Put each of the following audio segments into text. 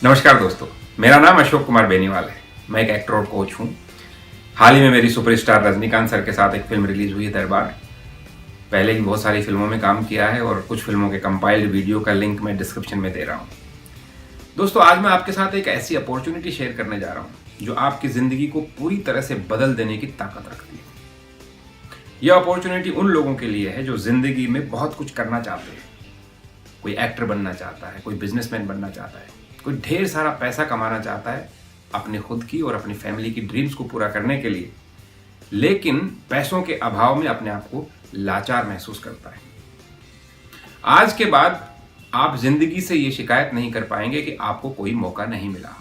नमस्कार दोस्तों, मेरा नाम अशोक कुमार बेनीवाल है। मैं एक एक्टर और कोच हूँ। हाल ही में मेरी सुपरस्टार रजनीकांत सर के साथ एक फिल्म रिलीज हुई है, दरबार। पहले भी बहुत सारी फिल्मों में काम किया है और कुछ फिल्मों के कंपाइल्ड वीडियो का लिंक मैं डिस्क्रिप्शन में दे रहा हूँ। दोस्तों, आज मैं आपके साथ एक ऐसी अपॉर्चुनिटी शेयर करने जा रहा हूँ जो आपकी ज़िंदगी को पूरी तरह से बदल देने की ताकत रखती है। यह अपॉर्चुनिटी उन लोगों के लिए है जो ज़िंदगी में बहुत कुछ करना चाहते हैं। कोई एक्टर बनना चाहता है, कोई बिजनेसमैन बनना चाहता है, कोई ढेर सारा पैसा कमाना चाहता है अपने खुद की और अपनी फैमिली की ड्रीम्स को पूरा करने के लिए, लेकिन पैसों के अभाव में अपने आप को लाचार महसूस करता है। आज के बाद आप जिंदगी से ये शिकायत नहीं कर पाएंगे कि आपको कोई मौका नहीं मिला।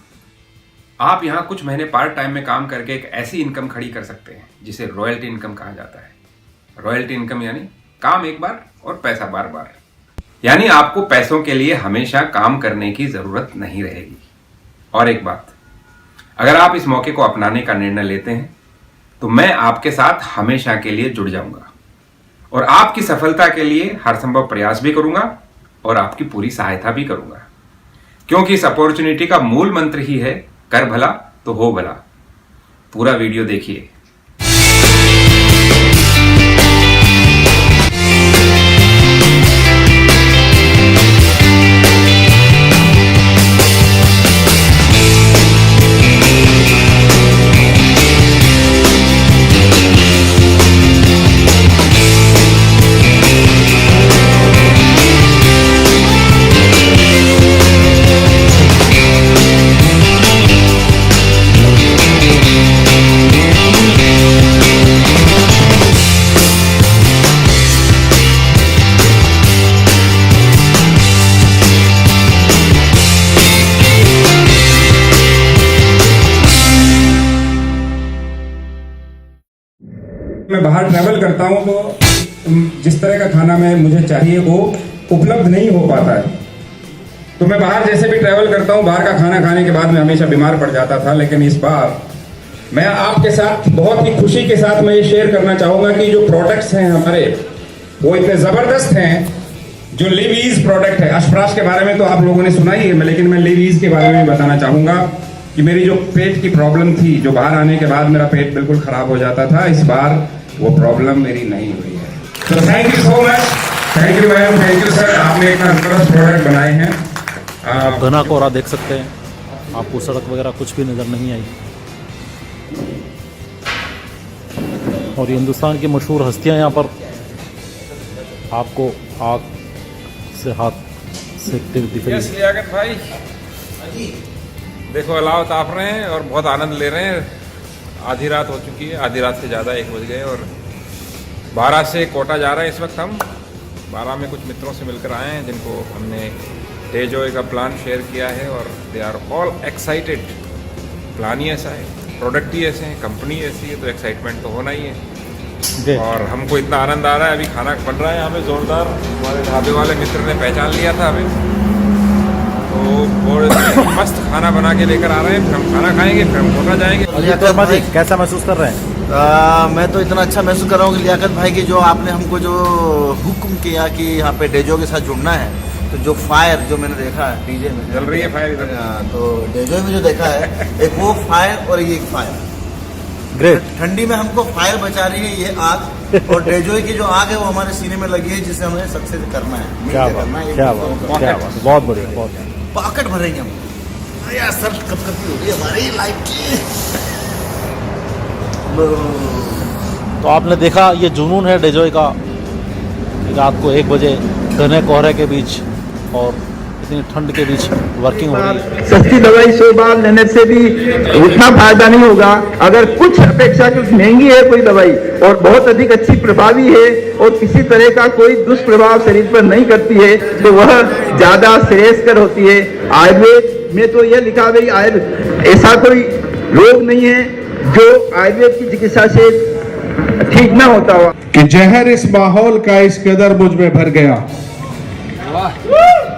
आप यहाँ कुछ महीने पार्ट टाइम में काम करके एक ऐसी इनकम खड़ी कर सकते हैं जिसे रॉयल्टी इनकम कहा जाता है। रॉयल्टी इनकम यानी काम एक बार और पैसा बार बार, यानी आपको पैसों के लिए हमेशा काम करने की जरूरत नहीं रहेगी। और एक बात, अगर आप इस मौके को अपनाने का निर्णय लेते हैं तो मैं आपके साथ हमेशा के लिए जुड़ जाऊंगा और आपकी सफलता के लिए हर संभव प्रयास भी करूंगा और आपकी पूरी सहायता भी करूंगा, क्योंकि इस अपॉर्चुनिटी का मूल मंत्र ही है कर भला तो हो भला। पूरा वीडियो देखिए। मैं बाहर ट्रैवल करता हूं तो जिस तरह का खाना मुझे चाहिए वो उपलब्ध नहीं हो पाता है। तो मैं बाहर जैसे भी ट्रैवल करता हूं, बाहर का खाना खाने के बाद मैं हमेशा बीमार पड़ जाता था। लेकिन इस बार मैं आपके साथ बहुत ही खुशी के साथ मैं ये शेयर करना चाहूंगा कि जो प्रोडक्ट्स हैं हमारे वो इतने ज़बरदस्त हैं। जो लिव ईज प्रोडक्ट है, अशप्राश के बारे में तो आप लोगों ने सुना ही है, लेकिन मैं लिव ईज के बारे में बताना चाहूंगा कि मेरी जो पेट की प्रॉब्लम थी, जो बाहर आने के बाद मेरा पेट बिल्कुल खराब हो जाता था, इस बार वो प्रॉब्लम मेरी नहीं हुई है। तो thank you so much, thank you ma'am, thank you sir, आपने इतना जबरदस्त प्रोडक्ट बनाए हैं। आप घना कोहरा देख सकते हैं, आपको सड़क वगैरह कुछ भी नज़र नहीं आई। और ये हिंदुस्तान की मशहूर हस्तियां यहाँ पर आपको आग से हाथ सेकते हुए दिख रही हैं। लियाकत भाई, देखो अलाव ताप रहे हैं और बहुत आनंद ले रहे हैं। आधी रात हो चुकी है, आधी रात से ज़्यादा 1 बज गए और 12 से कोटा जा रहे हैं। इस वक्त हम 12 में कुछ मित्रों से मिलकर आए हैं जिनको हमने डेजॉय का प्लान शेयर किया है और they are all excited. Plan ही ऐसा है, प्रोडक्ट ही ऐसे हैं, कंपनी ऐसी है, तो एक्साइटमेंट तो होना ही है। और हमको इतना आनंद आ रहा है, अभी खाना बन रहा है हमें जोरदार। हमारे ढाबे वाले मित्र ने पहचान लिया था हमें, तो वो मस्त खाना बना के लेकर आ रहे हैं। फिर हम खाना खाएंगे, फिर हम कोटा जाएंगे। लियाकत भाई कैसा महसूस कर रहे हैं? मैं तो इतना अच्छा महसूस कर रहा हूँ कि लियाकत भाई की जो आपने हमको जो हुक्म किया कि यहाँ पे डेजो के साथ जुड़ना है, तो जो फायर जो मैंने देखा है डीजे में जल रही है फायर इधर, तो डेजो में जो देखा है एक वो फायर और ये एक फायर ग्रेट। ठंडी में हमको फायर बचा रही है ये आग, और डेजो की जो आग है वो हमारे सीने में लगी है, जिसे हमें सक्सेस करना है, क्या करना है। क्या बात, बहुत बढ़िया, बहुत पॉकेट भरेंगे हम। यार सर कपकपी हो रही है हमारी लाइफ की। तो आपने देखा ये जुनून है डेजॉय का, रात को 1 बजे घने कोहरे के बीच और इतनी ठंड के बीच वर्किंग हो रही है। सस्ती दवाई 100 बार लेने से भी उतना फायदा नहीं होगा। अगर कुछ अपेक्षा कुछ महंगी है कोई दवाई और बहुत अधिक अच्छी प्रभावी है और किसी तरह का कोई दुष्प्रभाव शरीर पर नहीं करती है, तो वह ज्यादा श्रेयस्कर होती है। आयुर्वेद में तो यह लिखा भाई ऐसा कोई रोग नहीं है जो आयुर्वेद की चिकित्सा से ठीक ना होता हुआ कि जहर इस माहौल का इस कदर मुझ में भर गया,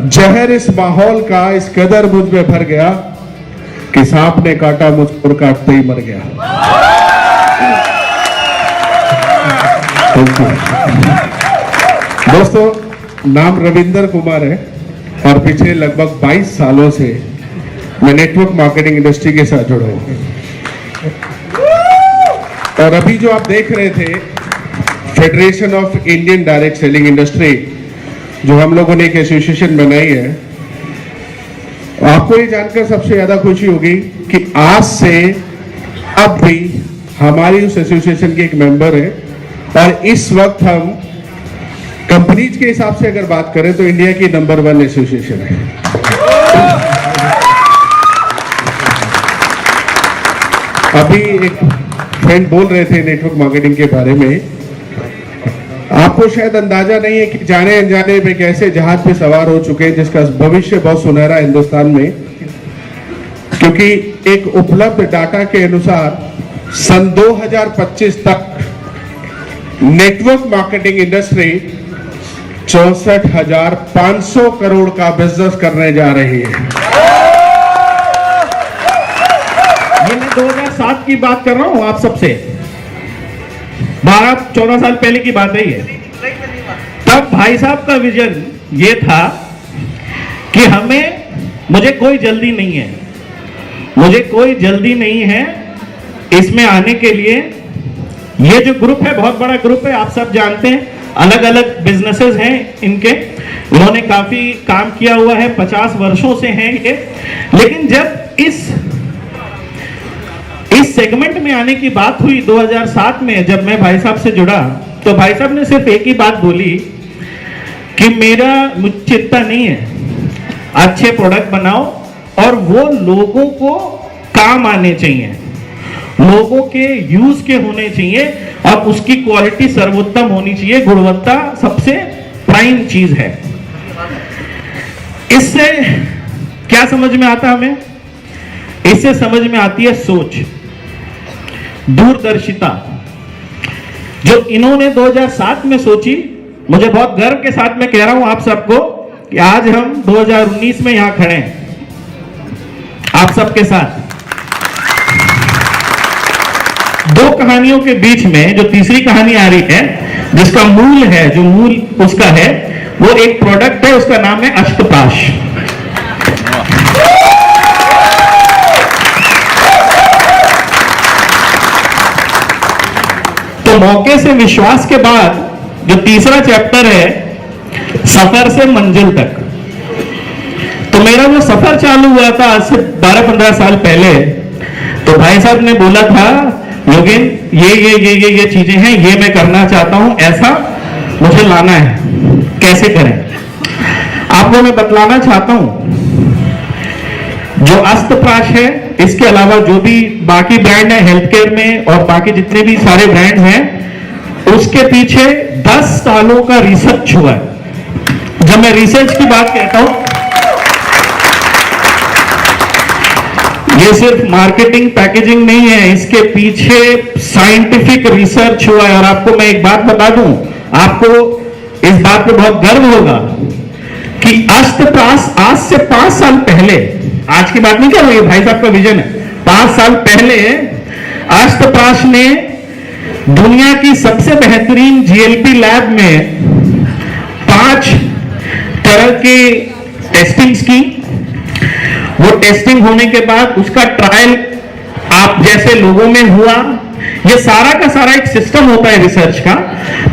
जहर इस माहौल का इस कदर मुझ में भर गया कि सांप ने काटा मुझको काटते ही मर गया। दोस्तों, नाम रविंदर कुमार है और पिछले लगभग 22 सालों से मैं नेटवर्क मार्केटिंग इंडस्ट्री के साथ जुड़ा हूं। और अभी जो आप देख रहे थे federation of Indian direct selling industry, जो हम लोगों ने एक एसोसिएशन बनाई है, आपको ये जानकर सबसे ज्यादा खुशी होगी कि आज से अब भी हमारी उस एसोसिएशन के एक मेंबर है और इस वक्त हम कंपनीज के हिसाब से अगर बात करें तो इंडिया की नंबर 1 एसोसिएशन है। अभी एक फ्रेंड बोल रहे थे नेटवर्क मार्केटिंग के बारे में, आपको शायद अंदाजा नहीं है कि जाने अनजाने में कैसे जहाज पे सवार हो चुके हैं जिसका भविष्य बहुत सुनहरा है हिंदुस्तान में, क्योंकि एक उपलब्ध डाटा के अनुसार सन 2025 तक नेटवर्क मार्केटिंग इंडस्ट्री 64,500 करोड़ का बिजनेस करने जा रही है। ये मैं 2007 की बात कर रहा हूं आप सबसे, 12-14 साल पहले की बात है ये। तब भाई साहब का विजन ये था कि मुझे कोई जल्दी नहीं है, मुझे कोई जल्दी नहीं है इसमें आने के लिए। ये जो ग्रुप है बहुत बड़ा ग्रुप है, आप सब जानते हैं, अलग अलग बिजनेसेस हैं इनके, उन्होंने काफी काम किया हुआ है, 50 वर्षों से हैं ये। लेकिन जब इस सेगमेंट में आने की बात हुई 2007 में, जब मैं भाई साहब से जुड़ा, तो भाई साहब ने सिर्फ एक ही बात बोली कि मुझे चिंता नहीं है, अच्छे प्रोडक्ट बनाओ और वो लोगों को काम आने चाहिए, लोगों के यूज के होने चाहिए और उसकी क्वालिटी सर्वोत्तम होनी चाहिए, गुणवत्ता सबसे प्राइम चीज है। इससे क्या समझ में आता हमें? इससे समझ में आती है सोच, दूरदर्शिता, जो इन्होंने 2007 में सोची। मुझे बहुत गर्व के साथ मैं कह रहा हूं आप सबको कि आज हम 2019 में यहां खड़े हैं आप सबके साथ। दो कहानियों के बीच में जो तीसरी कहानी आ रही है, जिसका मूल है, जो मूल उसका है, वो एक प्रोडक्ट है, उसका नाम है अष्टपाश। तो मौके से विश्वास के बाद जो तीसरा चैप्टर है, सफर से मंजिल तक। तो मेरा जो सफर चालू हुआ था आज से 12-15 साल पहले, तो भाई साहब ने बोला था, योगिन ये चीजें हैं, ये मैं करना चाहता हूं, ऐसा मुझे लाना है, कैसे करें? आपको मैं बतलाना चाहता हूं, जो अष्टप्राश है, इसके अलावा जो भी बाकी ब्रांड है हेल्थ केयर में और बाकी जितने भी सारे ब्रांड हैं, उसके पीछे 10 सालों का रिसर्च हुआ है। जब मैं रिसर्च की बात कहता हूं, ये सिर्फ मार्केटिंग पैकेजिंग नहीं है, इसके पीछे साइंटिफिक रिसर्च हुआ है। और आपको मैं एक बात बता दूं, आपको इस बात पे बहुत गर्व होगा कि अष्टप्राश आज से 5 साल पहले, आज की बात नहीं कर रही है, भाई साहब का विजन है, 5 साल पहले अष्टप्राश ने दुनिया की सबसे बेहतरीन जीएलपी लैब में 5 तरह की टेस्टिंग्स की। वो टेस्टिंग होने के बाद उसका ट्रायल आप जैसे लोगों में हुआ। ये सारा का सारा एक सिस्टम होता है रिसर्च का।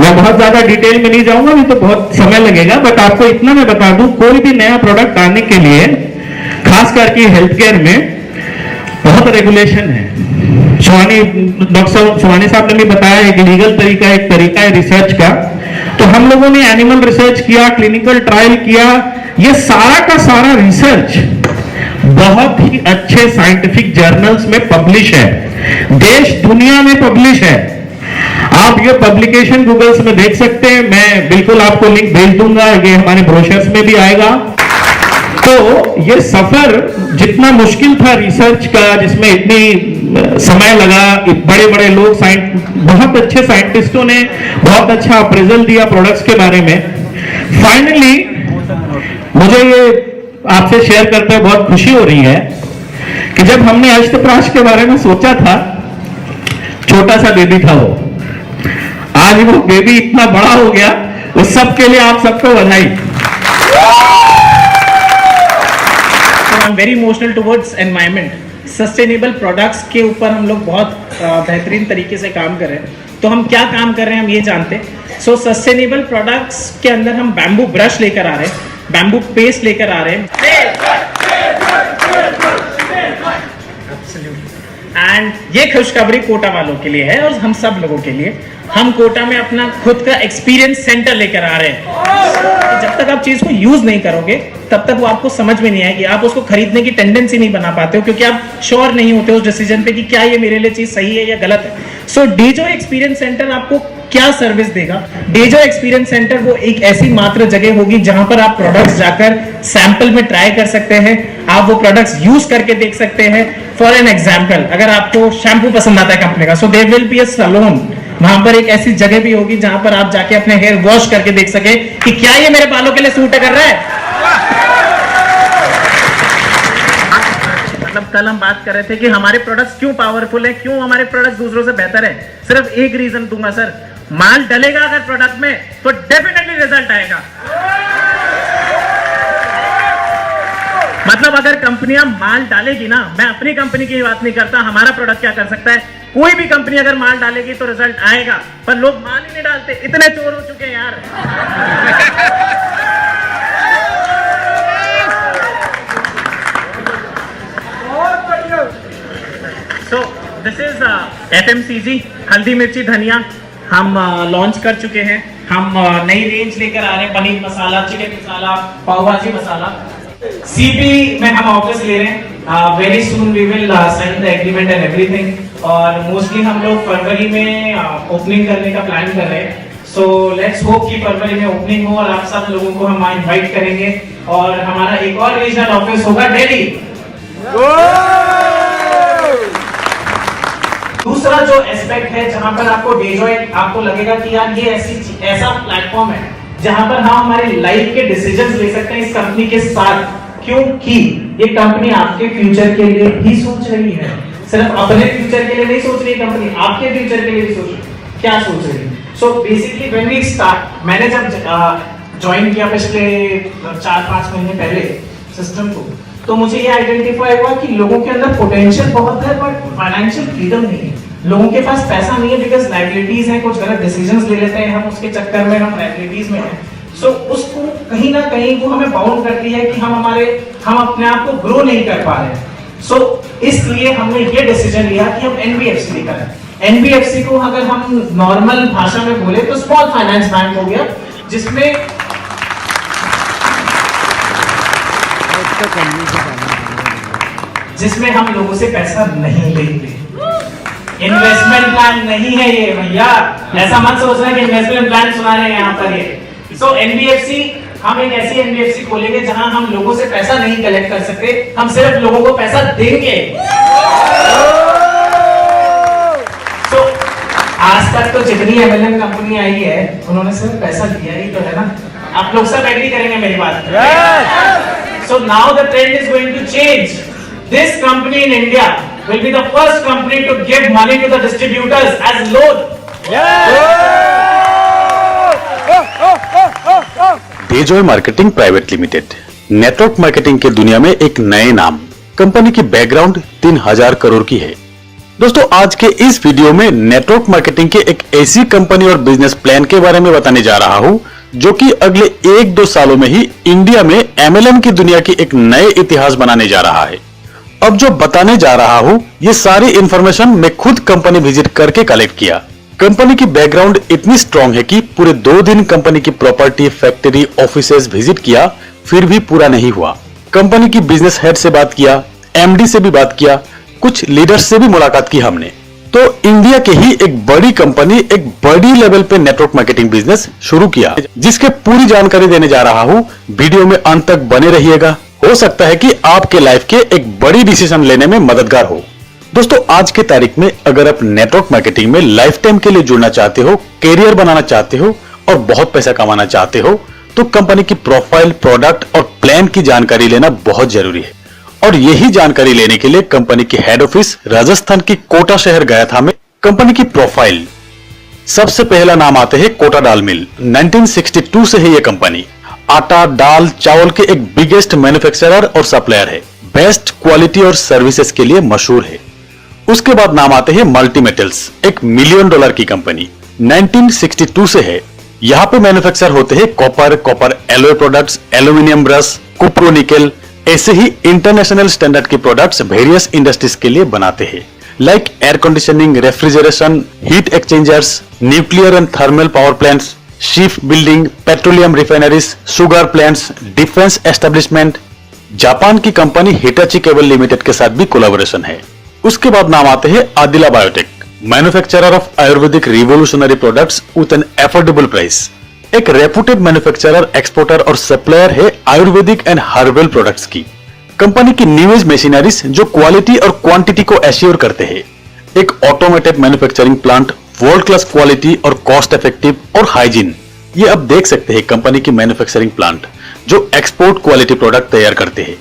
मैं बहुत ज्यादा डिटेल में नहीं जाऊंगा, नहीं तो बहुत समय लगेगा, बट आपको इतना मैं बता दूं, कोई भी नया प्रोडक्ट आने के लिए, खास करके हेल्थ केयर में, बहुत रेगुलेशन है। डॉक्टर सुहानी साहब ने भी बताया, एक लीगल तरीका है रिसर्च का। तो हम लोगों ने एनिमल रिसर्च किया, क्लिनिकल ट्रायल किया, ये सारा का सारा रिसर्च बहुत ही अच्छे साइंटिफिक जर्नल्स में पब्लिश है, देश दुनिया में पब्लिश है। आप ये पब्लिकेशन गूगल्स में देख सकते हैं, मैं बिल्कुल आपको लिंक भेज दूंगा, ये हमारे ब्रोशर्स में भी आएगा। तो ये सफर जितना मुश्किल था रिसर्च का, जिसमें इतनी समय लगा, बड़े बड़े लोग, बहुत अच्छे साइंटिस्टों ने बहुत अच्छा अप्रेजल दिया प्रोडक्ट्स के बारे में, फाइनली मुझे ये आपसे शेयर करते हुए बहुत खुशी हो रही है कि जब हमने अष्टप्राश के बारे में सोचा था, छोटा सा बेबी था वो, आज वो बेबी इतना बड़ा हो गया। उस सब के लिए आप सबको बधाई। Am very emotional towards environment. Sustainable products के ऊपर हम लोग बहुत बेहतरीन तरीके से काम कर रहे हैं। तो हम क्या काम कर रहे हैं हम ये जानते हैं। सो सस्टेनेबल प्रोडक्ट्स के अंदर हम बैम्बू ब्रश लेकर आ रहे हैं, बैम्बू पेस्ट लेकर आ रहे हैं, एंड ये खुशखबरी कोटा वालों के लिए है और हम सब लोगों के लिए। हम कोटा में अपना खुद का एक्सपीरियंस सेंटर लेकर आ रहे हैं। जब तक आप चीज को यूज नहीं करोगे तब तक वो आपको समझ में नहीं आएगी, आप उसको खरीदने की टेंडेंसी नहीं बना पाते हो, क्योंकि आप श्योर नहीं होते उस डिसीजन पे कि क्या ये मेरे लिए चीज सही है या गलत है। सो डेजो एक्सपीरियंस सेंटर आपको क्या सर्विस देगा? डेजो एक्सपीरियंस सेंटर वो एक ऐसी मात्र जगह होगी जहां पर आप प्रोडक्ट्स जाकर सैंपल में ट्राई कर सकते हैं, आप वो प्रोडक्ट्स यूज करके देख सकते हैं। फॉर एन एग्जांपल, अगर आपको शैम्पू पसंद आता है कंपनी का, so there will be a salon, वहां पर एक ऐसी जगह भी होगी जहां पर आप जाके अपने हेयर वॉश करके देख सके कि क्या ये मेरे बालों के लिए सूट कर रहा है। मतलब कल हम बात कर रहे थे कि हमारे प्रोडक्ट्स क्यों पावरफुल है, क्यों हमारे प्रोडक्ट्स दूसरों से बेहतर है। सिर्फ एक रीजन दूंगा सर, माल डलेगा अगर प्रोडक्ट में तो डेफिनेटली रिजल्ट आएगा। मतलब अगर कंपनियां माल डालेगी ना, मैं अपनी कंपनी की बात नहीं करता, हमारा प्रोडक्ट क्या कर सकता है, कोई भी कंपनी अगर माल डालेगी तो रिजल्ट आएगा। पर लोग माल ही नहीं डालते, इतने चोर हो चुके हैं यार। सो दिस इज FMCG हल्दी मिर्ची धनिया हम लॉन्च कर चुके हैं। हम नई रेंज लेकर आ रहे हैं, पनीर मसाला, चिकन मसाला, पाव भाजी मसाला। CP में हम ऑफिस ले रहे हैं, very soon we will sign the agreement and everything. और मोस्टली हम लोग फरवरी में ओपनिंग करने का प्लान कर रहे हैं। सो लेट्स होप कि फरवरी में ओपनिंग हो और आप सब लोगों को हम इनवाइट करेंगे। और हमारा एक और रीजनल ऑफिस होगा दिल्ली। दूसरा जो एस्पेक्ट है जहां पर आपको डेजो आपको लगेगा कि यार ये ऐसा प्लेटफॉर्म है जहां पर हम हमारे लाइफ के डिसीजंस ले सकते हैं इस कंपनी के साथ, क्योंकि ये कंपनी आपके फ्यूचर के लिए ही सोच रही है। सिर्फ अपने फ्यूचर के लिए नहीं सोच रही कंपनी, आपके फ्यूचर के लिए भी सोच रही है। क्या सोच रही है? So basically when we start, मैंने जब ज्वाइन किया पिछले 4-5 महीने पहले सिस्टम को, तो मुझे ये आइडेंटिफाई हुआ कि लोगों के अंदर पोटेंशियल बहुत है बट फाइनेंशियल फ्रीडम नहीं है। लोगों के पास पैसा नहीं है बिकॉज लायबिलिटीज हैं, कुछ गलत डिसीजंस ले लेते हैं हम, उसके चक्कर में हम लायबिलिटीज में हैं। सो उसको कहीं ना कहीं वो हमें बाउंड करती है कि हम अपने आप को ग्रो नहीं कर पा रहे हैं। सो इसलिए हमने ये डिसीजन लिया कि हम NBFC लेकर आए। NBFC को अगर हम नॉर्मल भाषा में बोले तो स्मॉल फाइनेंस बैंक हो गया, जिसमें हम लोगों से पैसा नहीं लेंगे। इन्वेस्टमेंट प्लान नहीं है ये भैया, ऐसा मत सोचना कि इन्वेस्टमेंट प्लान सुना रहे हैं यहाँ पर ये। सो NBFC, हम एक ऐसी NBFC खोलेंगे जहां हम लोगों से पैसा नहीं कलेक्ट कर सकते, हम सिर्फ लोगों को पैसा देंगे। तो आज तक तो जितनी MLM कंपनी आई है उन्होंने सिर्फ पैसा दिया ही तो है ना। आप लोग सब एग्री करेंगे मेरी बात। So now the trend is going to change. This company in India will be the first company to give money to the distributors as loan. Dejoy marketing private limited network marketing के दुनिया में एक नए नाम। Company की background 3000 crore की है। दोस्तों, आज के इस वीडियो में नेटवर्क मार्केटिंग के एक ऐसी कंपनी और बिजनेस प्लान के बारे में बताने जा रहा हूं जो कि अगले 1-2 सालों में ही इंडिया में MLM की दुनिया की एक नए इतिहास बनाने जा रहा है। अब जो बताने जा रहा हूं, ये सारी इंफॉर्मेशन मैं खुद कंपनी विजिट करके कलेक्ट किया। कंपनी की बैकग्राउंड इतनी स्ट्रांग है कि पूरे 2 दिन कंपनी की प्रॉपर्टी, फैक्ट्री, ऑफिसेज विजिट किया, फिर भी पूरा नहीं हुआ। कंपनी की बिजनेस हेड से बात किया, MD से भी बात किया, कुछ लीडर्स से भी मुलाकात की हमने। तो इंडिया के ही एक बड़ी कंपनी एक बड़ी लेवल पे नेटवर्क मार्केटिंग बिजनेस शुरू किया, जिसके पूरी जानकारी देने जा रहा हूं। वीडियो में अंत तक बने रहिएगा, हो सकता है कि आपके लाइफ के एक बड़ी डिसीजन लेने में मददगार हो। दोस्तों, आज के तारीख में अगर आप नेटवर्क मार्केटिंग में लाइफ टाइम के लिए जुड़ना चाहते हो, कैरियर बनाना चाहते हो और बहुत पैसा कमाना चाहते हो, तो कंपनी की प्रोफाइल, प्रोडक्ट और प्लान की जानकारी लेना बहुत जरूरी है। और यही जानकारी लेने के लिए कंपनी की हेड ऑफिस राजस्थान की कोटा शहर गया था मैं। कंपनी की प्रोफाइल, सबसे पहला नाम आते हैं कोटा दाल मिल। 1962 से है ये कंपनी। आटा, दाल, चावल के एक बिगेस्ट मैन्युफैक्चरर और सप्लायर है। बेस्ट क्वालिटी और सर्विसेज के लिए मशहूर है। उसके बाद नाम आते हैं मल्टी मेटल्स, एक $1 मिलियन की कंपनी, 1962 से है। यहाँ पे मैन्युफैक्चर होते हैं copper alloy products, aluminium brass, cupro nickel, ऐसे ही इंटरनेशनल स्टैंडर्ड के प्रोडक्ट्स वेरियस इंडस्ट्रीज के लिए बनाते हैं, like air conditioning, refrigeration, heat exchangers, nuclear and thermal power plants, ship building, petroleum refineries, sugar plants, defence establishment. Japan की company Hitachi cable limited के साथ भी कोलैबोरेशन है। उसके बाद नाम आते हैं Adila biotech, manufacturer of ayurvedic revolutionary products with an affordable price. एक रेपुटेड मैन्युफैक्चरर, एक्सपोर्टर और सप्लायर है आयुर्वेदिक एंड हर्बल प्रोडक्ट्स की। कंपनी की न्यू एज मशीनरीज जो क्वालिटी और क्वांटिटी को एश्योर करते हैं। एक automated manufacturing plant, world class quality और कॉस्ट इफेक्टिव और हाइजीन। ये अब देख सकते हैं कंपनी की मैन्युफैक्चरिंग प्लांट जो एक्सपोर्ट क्वालिटी प्रोडक्ट तैयार करते हैं।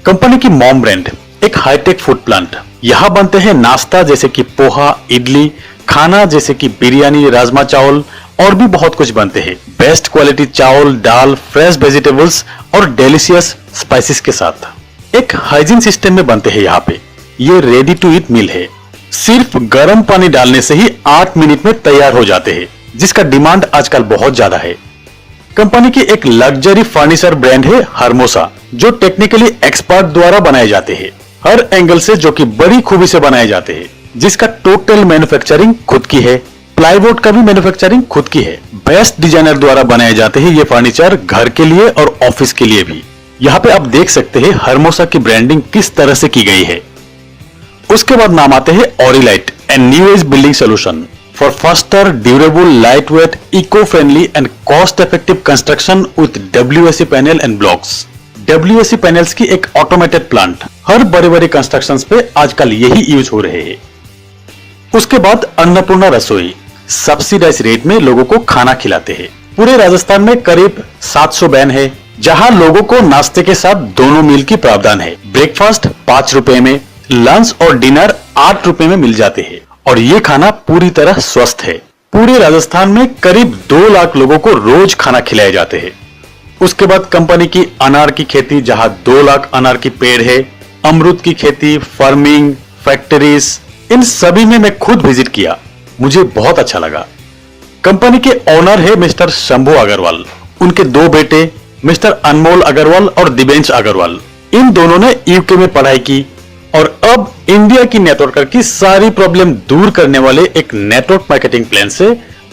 कंपनी की मॉम ब्रांड, एक हाईटेक फूड प्लांट। यहां बनते हैं नाश्ता जैसे कि पोहा, इडली, खाना जैसे कि बिरयानी, राजमा चावल और भी बहुत कुछ बनते हैं। बेस्ट क्वालिटी चावल, दाल, फ्रेश वेजिटेबल्स और डेलिशियस स्पाइसेस के साथ। एक हाइजीन सिस्टम में बनते हैं यहाँ पे। ये रेडी टू ईट मील है, सिर्फ गर्म पानी डालने से ही 8 मिनट में तैयार हो जाते हैं, जिसका डिमांड आजकल बहुत ज्यादा है। कंपनी की एक लग्जरी फर्नीचर ब्रांड है हर्मोसा, जो टेक्निकली एक्सपर्ट द्वारा बनाए जाते हैं, हर एंगल से जो कि बड़ी खूबी से बनाए जाते हैं, जिसका टोटल मैन्युफैक्चरिंग खुद की है। प्लाईवुड का भी मैन्युफैक्चरिंग खुद की है। बेस्ट डिजाइनर द्वारा बनाए जाते हैं ये फर्नीचर, घर के लिए और ऑफिस के लिए भी। यहाँ पे आप देख सकते हैं हर्मोसा की ब्रांडिंग किस तरह से की गई है। उसके बाद नाम आते हैं Aurilite, and new age building solution for faster, durable, light weight, eco friendly and cost effective construction with WAC panel and blocks. WAC panels की एक ऑटोमेटेड प्लांट, हर बड़े बड़े कंस्ट्रक्शंस पे आजकल यही यूज हो रहे हैं। उसके बाद अन्नपूर्णा रसोई, सब्सिडाइज रेट में लोगों को खाना खिलाते हैं। पूरे राजस्थान में करीब 700 वैन है, जहां लोगों को नाश्ते के साथ दोनों मील की प्रावधान है। ब्रेकफास्ट 5 रुपए में, लंच और डिनर 8 रुपए में मिल जाते हैं, और ये खाना पूरी तरह स्वस्थ है। पूरे राजस्थान में करीब 2 लाख लोगों को रोज खाना खिलाए जाते हैं। उसके बाद कंपनी की अनार की खेती, जहां 2 लाख अनार की पेड़ है। अमरूद की खेती, फार्मिंग, फैक्ट्रीज, इन सभी में मैं खुद विजिट किया, मुझे बहुत अच्छा लगा। कंपनी के ओनर है मिस्टर शंभू अग्रवाल, उनके 2 बेटे मिस्टर अनमोल अग्रवाल और दिवेंश अग्रवाल। इन दोनों ने यूके में पढ़ाई की और अब इंडिया की नेटवर्कर की सारी प्रॉब्लम दूर करने वाले एक नेटवर्क मार्केटिंग प्लान से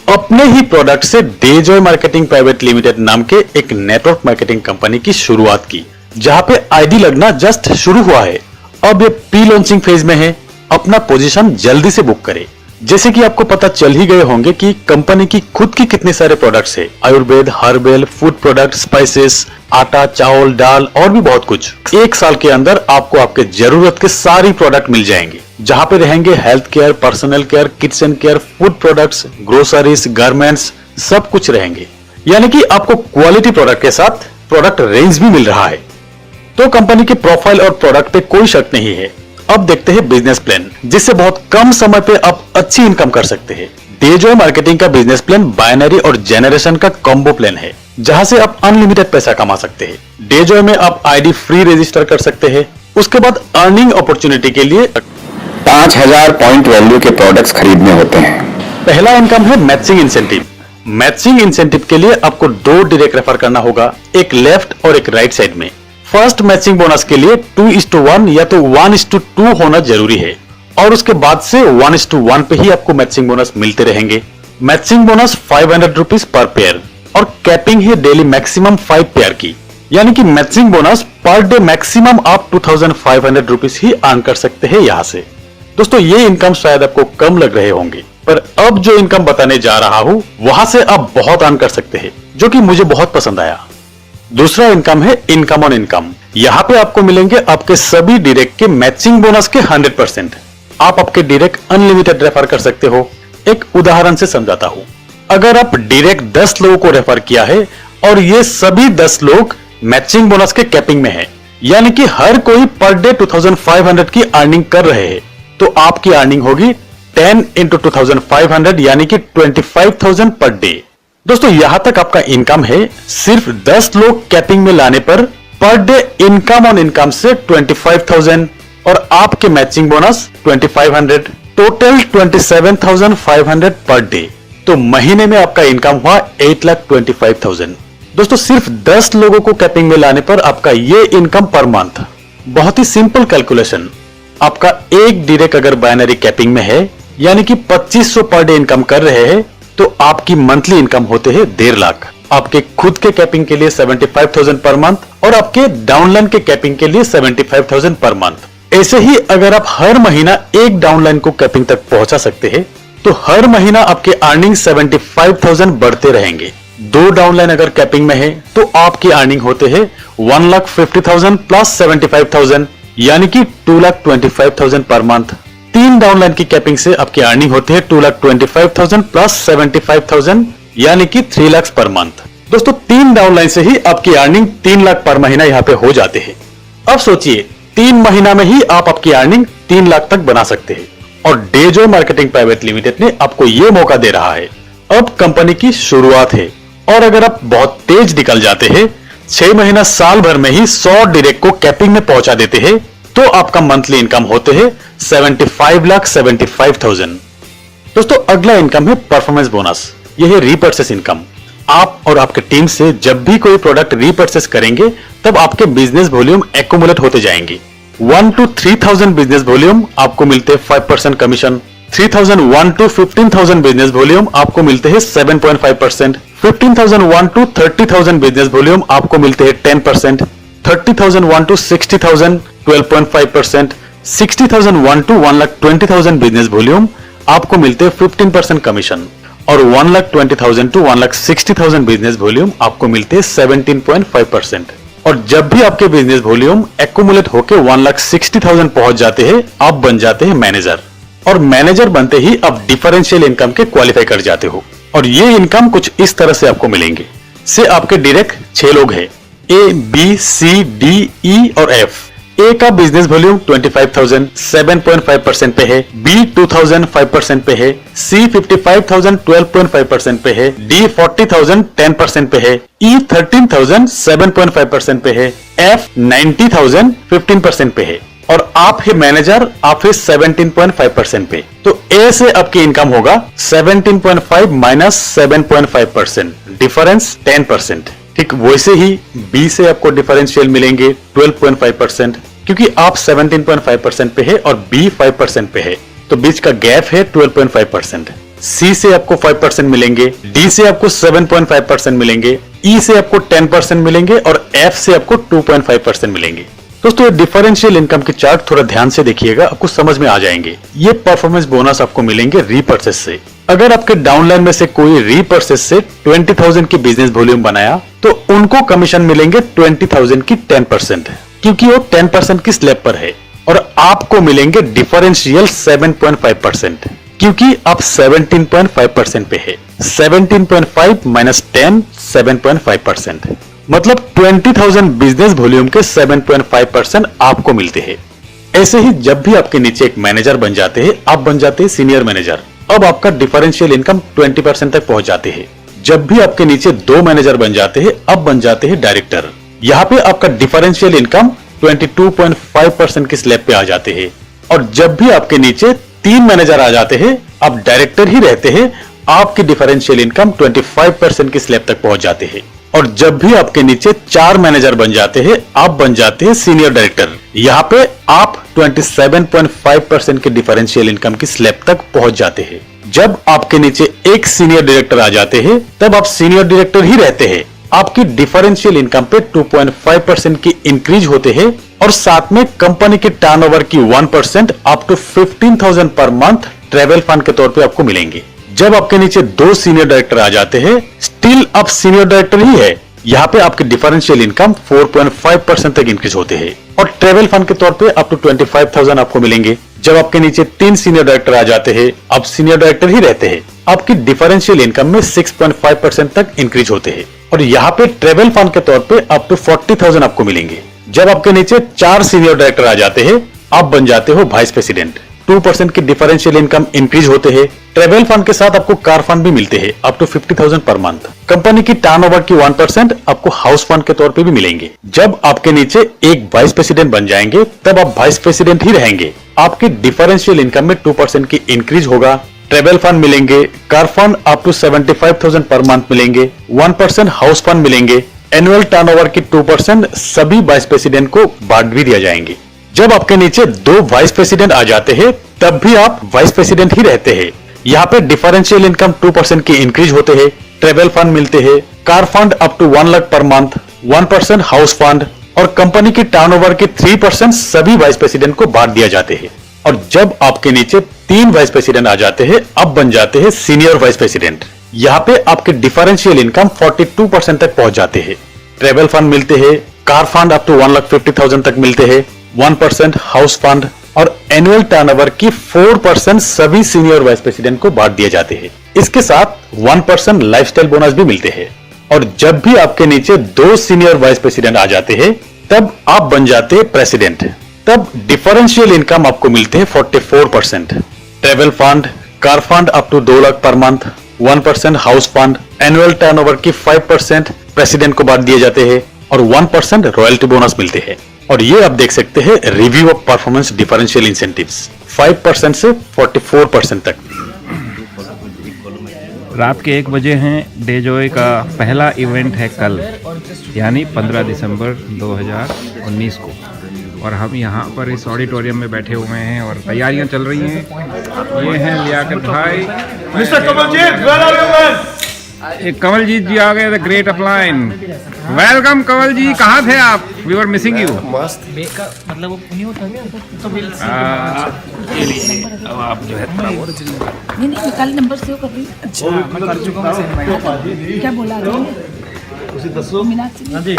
अपने ही प्रोडक्ट से डेजॉय मार्केटिंग प्राइवेट लिमिटेड नाम के एक नेटवर्क मार्केटिंग कंपनी की शुरुआत की, जहां पे आईडी लगना जस्ट शुरू हुआ है। अब ये प्री लॉन्चिंग फेज में है। अपना पोजीशन जल्दी से बुक करें। जैसे कि आपको पता चल ही गए होंगे कि कंपनी की खुद की कितने सारे प्रोडक्ट्स है, Ayurveda, herbal, food product, spices, आटा, चावल, दाल और भी बहुत कुछ। 1 साल के अंदर आपको आपके जरूरत के सारी प्रोडक्ट मिल जाएंगे, जहां पे रहेंगे health care, personal care, kitchen care, food products, groceries, garments, सब कुछ रहेंगे। यानी कि आपको क्वालिटी प्रोडक्ट के साथ प्रोडक्ट रेंज भी मिल रहा है। तो कंपनी के प्रोफाइल और प्रोडक्ट पे कोई शक नहीं है। अब देखते हैं बिजनेस प्लान, जिससे बहुत कम समय पे आप अच्छी इनकम कर सकते हैं। डेजॉय मार्केटिंग का बिजनेस प्लान बाइनरी और जेनरेशन का कॉम्बो प्लान है, जहां से आप अनलिमिटेड पैसा कमा सकते हैं। डेजॉय में आप आईडी फ्री रजिस्टर कर सकते हैं। उसके बाद अर्निंग अपॉर्चुनिटी के लिए 5000 पॉइंट वैल्यू के प्रोडक्ट्स खरीदने होते हैं। पहला इनकम है मैचिंग इंसेंटिव। मैचिंग इंसेंटिव के लिए आपको 2 डायरेक्ट रेफर करना होगा, एक लेफ्ट और एक राइट साइड में। फर्स्ट मैचिंग बोनस के लिए 2:1 या तो 1:2 होना जरूरी है, और उसके बाद से 1:1 पे ही आपको मैचिंग बोनस मिलते रहेंगे। Matching bonus 500 rupees per pair, और कैपिंग है डेली मैक्सिमम 5 पेयर की। यानी कि matching bonus per day maximum आप 2500 रुपीज ही अर्न कर सकते हैं यहाँ से। दोस्तों, ये इनकम शायद आपको कम लग रहे होंगे, पर अब जो इनकम बताने जा रहा हूं वहां से आप बहुत अर्न कर सकते हैं, जो कि मुझे बहुत पसंद आया। दूसरा इनकम है इनकम ऑन इनकम। यहाँ पे आपको मिलेंगे आपके सभी डायरेक्ट के मैचिंग बोनस के 100%। आप आपके डायरेक्ट अनलिमिटेड रेफर कर सकते हो। एक उदाहरण से समझाता हूं। अगर आप डायरेक्ट 10 लोगों को रेफर किया है और ये सभी 10 लोग मैचिंग बोनस के कैपिंग में है, यानी कि हर कोई पर डे 2500 की अर्निंग कर रहे हैं, तो आपकी अर्निंग होगी 10 × 2500 यानी कि 25,000 पर डे। दोस्तों, यहां तक आपका इनकम है। सिर्फ 10 लोग कैपिंग में लाने पर per day income on income से 25,000 और आपके matching bonus 2,500, total 27,500 per day. तो महीने में आपका इनकम हुआ 8,25,000। दोस्तों सिर्फ 10 लोगों को कैपिंग में लाने पर आपका ये इनकम पर मंथ। बहुत ही सिंपल कैलकुलेशन। आपका एक डायरेक्ट अगर बाइनरी कैपिंग में है यानी कि 2500 पर डे इनकम कर रहे हैं तो आपकी मंथली इनकम होते हैं 1.5 लाख। आपके खुद के कैपिंग के लिए 75,000 पर मंथ और आपके डाउनलाइन के कैपिंग के लिए 75,000 पर मंथ। ऐसे ही अगर आप हर महीना एक डाउनलाइन को कैपिंग तक पहुंचा सकते हैं तो हर महीना आपके अर्निंग 75,000 बढ़ते रहेंगे। 2 डाउनलाइन अगर कैपिंग में है तो आपकी अर्निंग होते हैं 1,50,000 प्लस 75,000 यानी कि 2,25,000 पर मंथ। 3 डाउनलाइन की कैपिंग से आपकी अर्निंग होती है 2,25,000 प्लस 75,000 यानी कि 3 लाख पर मंथ। दोस्तों 3 डाउनलाइन से ही आपकी अर्निंग 3 लाख पर महीना यहाँ पे हो जाते हैं। अब सोचिए 3 महीना में ही आप आपकी अर्निंग 3 लाख तक बना सकते हैं और डेजॉय मार्केटिंग प्राइवेट लिमिटेड ने आपको यह मौका दे रहा है। अब कंपनी की शुरुआत है और अगर आप बहुत तेज निकल जाते हैं 6 महीना साल भर में ही 100 डायरेक्ट को कैपिंग में पहुंचा देते हैं तो आपका मंथली इनकम होते हैं 75,75,000। दोस्तों अगला इनकम है परफॉर्मेंस बोनस। यह है रीपर्चेस इनकम। आप और आपके टीम से जब भी कोई प्रोडक्ट रीपर्चेस करेंगे तब आपके बिजनेस वॉल्यूम एक्यूमुलेट होते जाएंगे। 1 to 3,000 बिजनेस वॉल्यूम आपको मिलते हैं 5% कमीशन। 3,001 to 15,000 बिजनेस वॉल्यूम आपको मिलते हैं 7.5%। 15,001 to 30,000 बिजनेस वॉल्यूम आपको मिलते हैं 10%। 30,001 to 60,000 12.5%। 60,001 to 1,20,000 बिजनेस वॉल्यूम आपको मिलते हैं 15% कमीशन और 1,20,000 to 1,60,000 बिजनेस वॉल्यूम आपको मिलते हैं 17.5%। और जब भी आपके बिजनेस वॉल्यूम एक्यूमुलेट होकर 1,60,000 पहुंच जाते हैं आप बन जाते हैं मैनेजर और मैनेजर बनते ही आप डिफरेंशियल इनकम के क्वालिफाई कर जाते हो और ये इनकम कुछ इस तरह से आपको मिलेंगे। से आपके डायरेक्ट 6 लोग हैं A, B, C, D, E और F। A का बिजनेस वॉल्यूम 25,000 7.5% पे है। B 2,000 5% पे है। C 55,000 12.5% पे है। D 40,000 10% पे है। E 13,000 7.5% पे है। F 90,000 15% पे है और आप है मैनेजर, आप है 17.5% पे। तो A से आपकी इनकम होगा 17.5 माइनस 7.5%, डिफरेंस 10%। ठीक वैसे ही B से आपको डिफरेंशियल मिलेंगे 12.5% क्योंकि आप 17.5% पे है और B 5% पे है तो बीच का गैप है 12.5%। C से आपको 5% मिलेंगे, D से आपको 7.5% मिलेंगे, E से आपको 10% मिलेंगे और F से आपको 2.5% मिलेंगे। दोस्तों डिफरेंशियल इनकम के चार्ट थोड़ा ध्यान से देखिएगा, आपको समझ में आ जाएंगे। ये परफॉर्मेंस बोनस आपको मिलेंगे रीपर्चेस से। अगर आपके डाउनलाइन में से कोई रीपर्चेस से 20,000 की बिजनेस वॉल्यूम बनाया तो उनको कमीशन मिलेंगे 20,000 की 10% क्योंकि वो 10% की स्लैब पर है और आपको मिलेंगे डिफरेंशियल 7.5% क्योंकि आप 17.5% पे है। 17.5 माइनस 10 7.5% मतलब 20,000 बिजनेस वॉल्यूम के 7.5% आपको मिलते हैं। ऐसे ही जब भी आपके नीचे एक मैनेजर बन जाते हैं आप बन जाते हैं सीनियर मैनेजर। अब आपका डिफरेंशियल इनकम 20% तक पहुंच जाते हैं। जब भी आपके नीचे 2 मैनेजर बन जाते हैं अब बन जाते हैं डायरेक्टर। यहाँ पे आपका डिफरेंशियल इनकम 22.5% की स्लैब पे आ जाते हैं और जब भी आपके नीचे 3 मैनेजर आ जाते हैं आप डायरेक्टर ही रहते हैं, आपकी डिफरेंशियल इनकम 25% की स्लैब तक पहुंच जाते हैं और जब भी आपके नीचे 4 मैनेजर बन जाते हैं आप बन जाते हैं सीनियर डायरेक्टर। यहाँ पे आप 27.5% के डिफरेंशियल इनकम की स्लैब तक पहुंच जाते हैं। जब आपके नीचे एक सीनियर डायरेक्टर आ जाते हैं तब आप सीनियर डायरेक्टर ही रहते हैं। आपकी डिफरेंशियल इनकम पे 2.5% की इंक्रीज होते हैं और साथ में कंपनी के टर्नओवर की 1% up to 15,000 per month travel fund के तौर पे आपको मिलेंगे। जब आपके नीचे 2 सीनियर डायरेक्टर आ जाते हैं स्टिल आप सीनियर डायरेक्टर ही है, यहाँ पे आपकी डिफरेंशियल इनकम 4.5% तक इंक्रीज होते हैं और ट्रेवल फंड के तौर पे अप टू 25,000 आपको मिलेंगे। जब आपके नीचे 3 सीनियर डायरेक्टर आ जाते हैं आप सीनियर डायरेक्टर ही रहते हैं, आपकी डिफरेंशियल इनकम में 6.5% तक इंक्रीज होते हैं और यहाँ पे ट्रेवल फंड के तौर पे अप टू 40,000 आपको मिलेंगे। जब आपके नीचे 4 सीनियर डायरेक्टर आ जाते हैं आप बन जाते हो वाइस प्रेसिडेंट। 2% की डिफरेंशियल इनकम इंक्रीज होते हैं। ट्रेवल फंड के साथ आपको कार फंड भी मिलते हैं up to 50,000 per month. Company की टर्नओवर की 1% आपको हाउस फंड के तौर पे भी मिलेंगे। जब आपके नीचे एक वाइस प्रेसिडेंट बन जाएंगे तब आप वाइस प्रेसिडेंट ही रहेंगे। आपकी डिफरेंशियल इनकम में 2% की इंक्रीज होगा। ट्रेवल फंड मिलेंगे, car fund up to 75,000 per month मिलेंगे, 1% हाउस फंड मिलेंगे। एनुअल टर्नओवर की 2% सभी वाइस प्रेसिडेंट को बांट भी दिया जाएंगे। जब आपके नीचे 2 वाइस प्रेसिडेंट आ जाते हैं तब भी आप वाइस प्रेसिडेंट ही रहते हैं। यहाँ पे डिफरेंशियल इनकम 2% की इंक्रीज होते हैं, ट्रेवल फंड मिलते हैं, car fund up to 1 lakh per month, 1% house fund और कंपनी की टर्नओवर की 3% सभी वाइस प्रेसिडेंट को बांट दिया जाते हैं। और जब आपके नीचे 3 वाइस प्रेसिडेंट आ जाते हैं अब बन जाते हैं सीनियर वाइस प्रेसिडेंट। यहाँ पे आपके डिफरेंशियल इनकम 42% तक पहुंच जाते हैं। ट्रेवल फंड मिलते हैं, कार फंड अप टू 1,50,000 तक मिलते हैं, 1% हाउस फंड और एनुअल टर्नओवर की 4% सभी सीनियर वाइस प्रेसिडेंट को बांट दिए जाते हैं। इसके साथ 1% लाइफस्टाइल बोनस भी मिलते हैं। और जब भी आपके नीचे 2 सीनियर वाइस प्रेसिडेंट आ जाते हैं तब आप बन जाते हैं प्रेसिडेंट। तब डिफरेंशियल इनकम आपको मिलते हैं 44%। Travel fund, car fund up to 2 lakh per month, 1% house fund, annual turnover की 5% प्रेसिडेंट को बांट दिए जाते हैं और 1% रॉयल्टी बोनस मिलते हैं। और ये आप देख सकते हैं review of performance differential incentives 5% से 44% तक। रात के 1 बजे हैं। डेजॉय का पहला इवेंट है कल, यानी 15 दिसंबर 2019 को, और हम यहाँ पर इस ऑडिटोरियम में बैठे हुए हैं और तैयारियां चल रही हैं। ये हैं लियाकत भाई, मिस्टर कमलजीत, कमलजीत जी आ गए, the great upline. Welcome Kamal ji, कहाँ थे आप? We were missing you. मस्त मतलब वो नहीं होता तो ये लीजिए, अब आप जो है थोड़ा बहुत नहीं निकाल नंबर सेव कर रही। अच्छा मैं कर चुका हूँ। क्या बोला उसे दसो मीनाक्षी? हाँ जी।